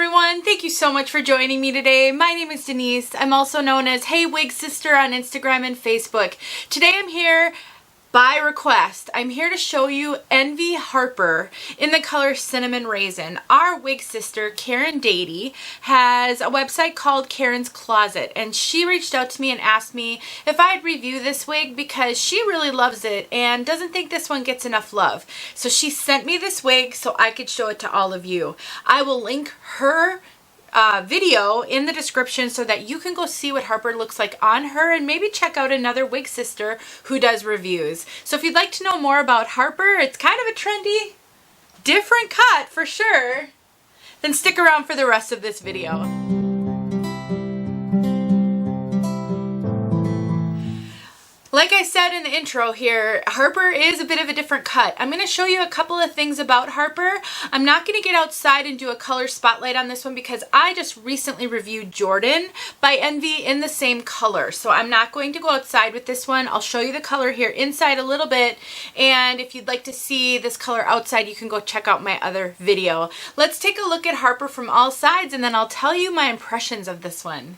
everyone, thank you so much for joining me today. My name is Denise. I'm also known as heywigsister on Instagram and Facebook. Today I'm here by request. I'm here to show you Envy Harper in the color Cinnamon Raisin. Our wig sister, Karen Dady, has a website called Karen's Closet, and she reached out to me and asked me if I'd review this wig because she really loves it and doesn't think this one gets enough love. So she sent me this wig so I could show it to all of you. I will link her video in the description so that you can go see what Harper looks like on her and maybe check out another wig sister who does reviews. So if you'd like to know more about Harper, it's kind of a trendy, different cut for sure, then stick around for the rest of this video. Like I said in the intro here, Harper is a bit of a different cut. I'm going to show you a couple of things about Harper. I'm not going to get outside and do a color spotlight on this one because I just recently reviewed Jordan by Envy in the same color. So I'm not going to go outside with this one. I'll show you the color here inside a little bit. And if you'd like to see this color outside, you can go check out my other video. Let's take a look at Harper from all sides and then I'll tell you my impressions of this one.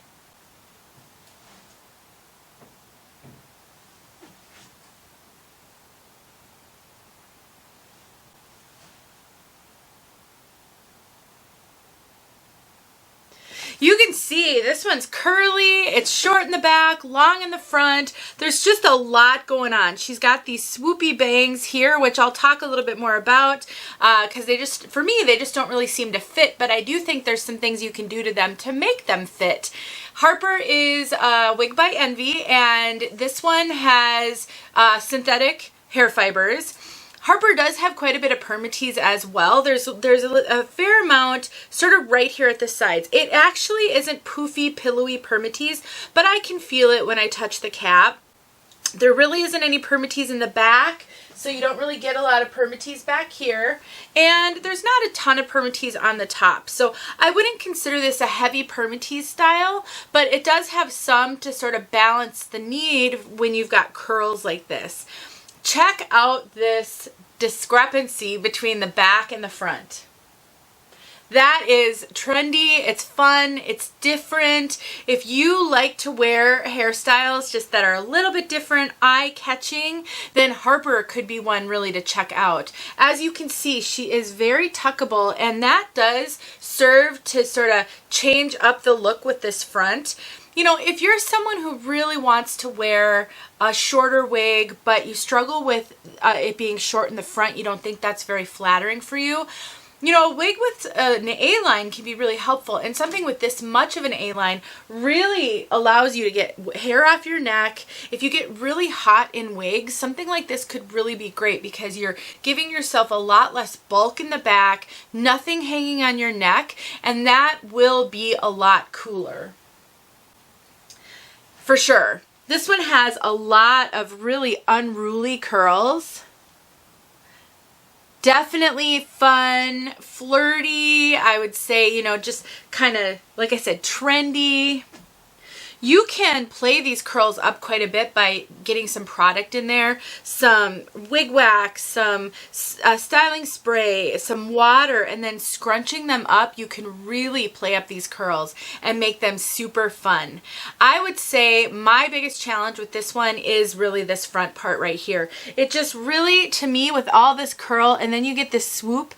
You can see this one's curly, it's short in the back, long in the front. There's just a lot going on. She's got these swoopy bangs here, which I'll talk a little bit more about because they just, for me, they just don't really seem to fit, but I do think there's some things you can do to them to make them fit. Harper is a wig by Envy, and this one has synthetic hair fibers. Harper does have quite a bit of permatease as well. There's a fair amount sort of right here at the sides. It actually isn't poofy, pillowy permatease, but I can feel it when I touch the cap. There really isn't any permatease in the back, so you don't really get a lot of permatease back here. And there's not a ton of permatease on the top. So I wouldn't consider this a heavy permatease style, but it does have some to sort of balance the need when you've got curls like this. Check out this discrepancy between the back and the front. That is trendy, it's fun, it's different. If you like to wear hairstyles just that are a little bit different, eye-catching, then Harper could be one really to check out. As you can see, she is very tuckable, and that does serve to sort of change up the look with this front. You know, if you're someone who really wants to wear a shorter wig, but you struggle with it being short in the front, you don't think that's very flattering for you, you know, a wig with an A-line can be really helpful. And something with this much of an A-line really allows you to get hair off your neck. If you get really hot in wigs, something like this could really be great because you're giving yourself a lot less bulk in the back, nothing hanging on your neck, and that will be a lot cooler. For sure. This one has a lot of really unruly curls. Definitely fun, flirty, I would say, you know, just kind of, like I said, trendy. You can play these curls up quite a bit by getting some product in there, some wig wax, some styling spray, some water, and then scrunching them up. You can really play up these curls and make them super fun. I would say my biggest challenge with this one is really this front part right here. It just really, to me, with all this curl, and then you get this swoop,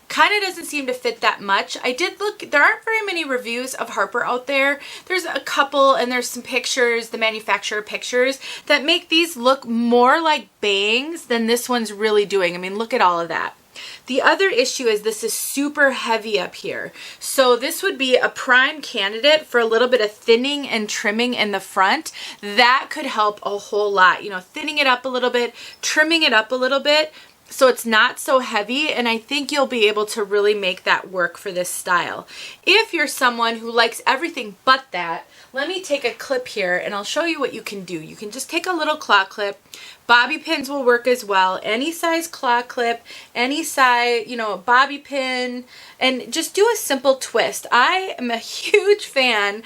kind of doesn't seem to fit that much. I did look, there aren't very many reviews of Harper out there. There's a couple, and there's some pictures, the manufacturer pictures, that make these look more like bangs than this one's really doing. I mean, look at all of that. The other issue is this is super heavy up here. So this would be a prime candidate for a little bit of thinning and trimming in the front. That could help a whole lot. You know, thinning it up a little bit, trimming it up a little bit, so it's not so heavy, and I think you'll be able to really make that work for this style. If you're someone who likes everything but that, let me take a clip here and I'll show you what you can do. You can just take a little claw clip. Bobby pins will work as well. Any size claw clip, any size, you know, bobby pin, and just do a simple twist. I am a huge fan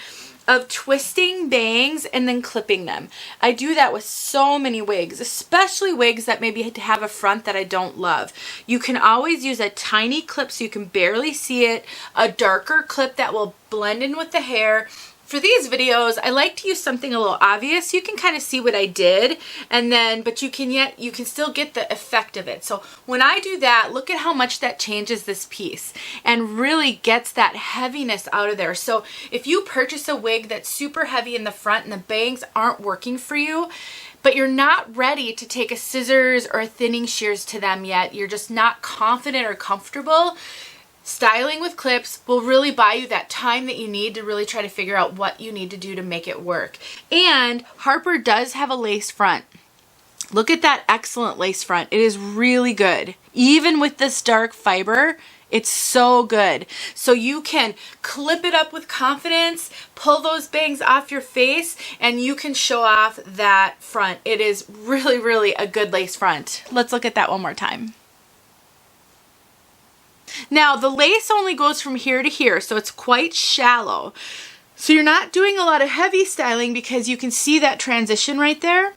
of twisting bangs and then clipping them. I do that with so many wigs, especially wigs that maybe have a front that I don't love. You can always use a tiny clip so you can barely see it, a darker clip that will blend in with the hair. For these videos, I like to use something a little obvious. You can kind of see what I did, and then, but you can still get the effect of it. So when I do that, look at how much that changes this piece and really gets that heaviness out of there. So if you purchase a wig that's super heavy in the front and the bangs aren't working for you, but you're not ready to take a scissors or a thinning shears to them yet, you're just not confident or comfortable, styling with clips will really buy you that time that you need to really try to figure out what you need to do to make it work. And Harper does have a lace front. Look at that excellent lace front. It is really good. Even with this dark fiber, it's so good. So you can clip it up with confidence, pull those bangs off your face, and you can show off that front. It is really, really a good lace front. Let's look at that one more time. Now, the lace only goes from here to here, so it's quite shallow. So you're not doing a lot of heavy styling because you can see that transition right there.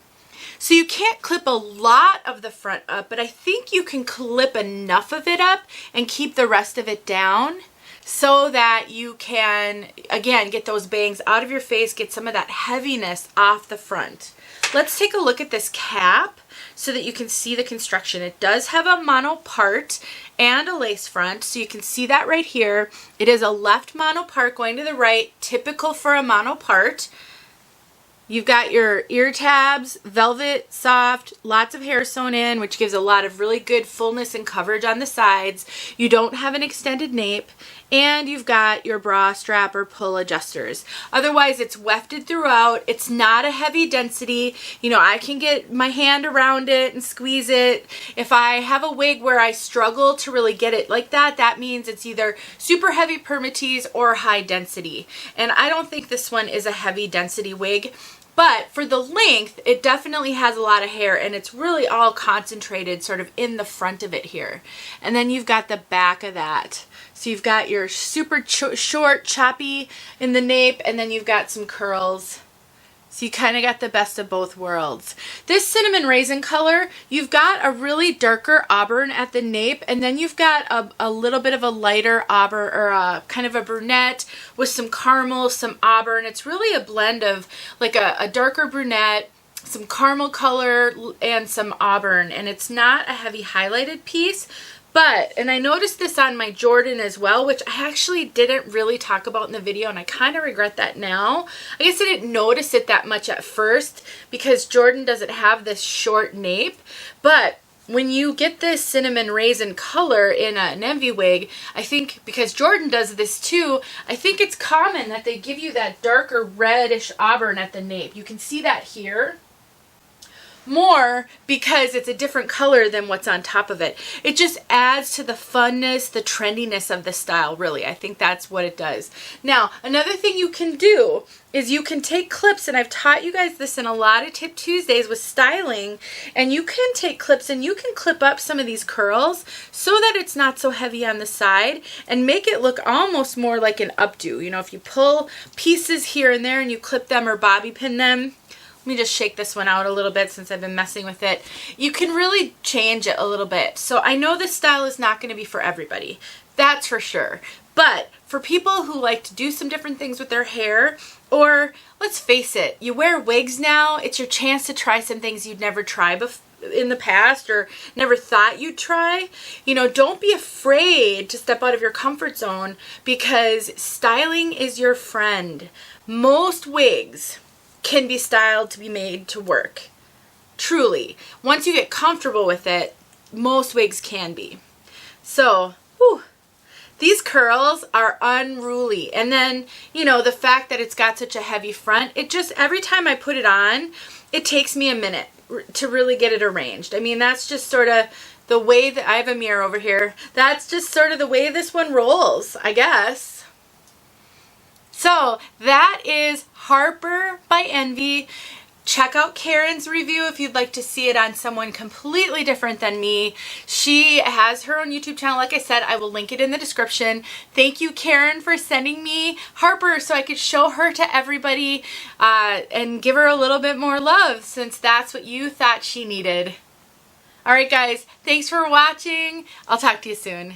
So you can't clip a lot of the front up, but I think you can clip enough of it up and keep the rest of it down so that you can, again, get those bangs out of your face, get some of that heaviness off the front. Let's take a look at this cap so that you can see the construction. It does have a mono part and a lace front, so you can see that right here. It is a left mono part going to the right, typical for a mono part. You've got your ear tabs, velvet, soft, lots of hair sewn in, which gives a lot of really good fullness and coverage on the sides. You don't have an extended nape, and you've got your bra strap or pull adjusters. Otherwise, it's wefted throughout. It's not a heavy density. You know, I can get my hand around it and squeeze it. If I have a wig where I struggle to really get it like that, that means it's either super heavy permatease or high density. And I don't think this one is a heavy density wig. But for the length, it definitely has a lot of hair, and it's really all concentrated sort of in the front of it here. And then you've got the back of that. So you've got your super short, choppy in the nape, and then you've got some curls. So you kind of got the best of both worlds. This Cinnamon Raisin color, you've got a really darker auburn at the nape, and then you've got a little bit of a lighter auburn, or a kind of a brunette with some caramel, some auburn. It's really a blend of like a darker brunette, some caramel color, and some auburn. And it's not a heavy highlighted piece. But, and I noticed this on my Jordan as well, which I actually didn't really talk about in the video, and I kind of regret that now. I guess I didn't notice it that much at first because Jordan doesn't have this short nape. But when you get this Cinnamon Raisin color in an Envy wig, I think, because Jordan does this too, I think it's common that they give you that darker reddish auburn at the nape. You can see that here more because it's a different color than what's on top of it. It just adds to the funness, the trendiness of the style, really. I think that's what it does. Now, another thing you can do is you can take clips, and I've taught you guys this in a lot of Tip Tuesdays with styling, and you can take clips and you can clip up some of these curls so that it's not so heavy on the side and make it look almost more like an updo. You know, if you pull pieces here and there and you clip them or bobby pin them, let me just shake this one out a little bit since I've been messing with it. You can really change it a little bit. So I know this style is not going to be for everybody. That's for sure. But for people who like to do some different things with their hair, or let's face it, you wear wigs now, it's your chance to try some things you'd never tried in the past or never thought you'd try. You know, don't be afraid to step out of your comfort zone because styling is your friend. Most wigs can be styled to be made to work. Truly. Once you get comfortable with it, most wigs can be. So, whew, these curls are unruly. And then, you know, the fact that it's got such a heavy front, it just, every time I put it on, it takes me a minute to really get it arranged. I mean, that's just sort of the way that, I have a mirror over here, that's just sort of the way this one rolls, I guess. So that is Harper by Envy. Check out Karen's review if you'd like to see it on someone completely different than me. She has her own YouTube channel. Like I said, I will link it in the description. Thank you, Karen, for sending me Harper so I could show her to everybody and give her a little bit more love, since that's what you thought she needed. All right, guys, thanks for watching. I'll talk to you soon.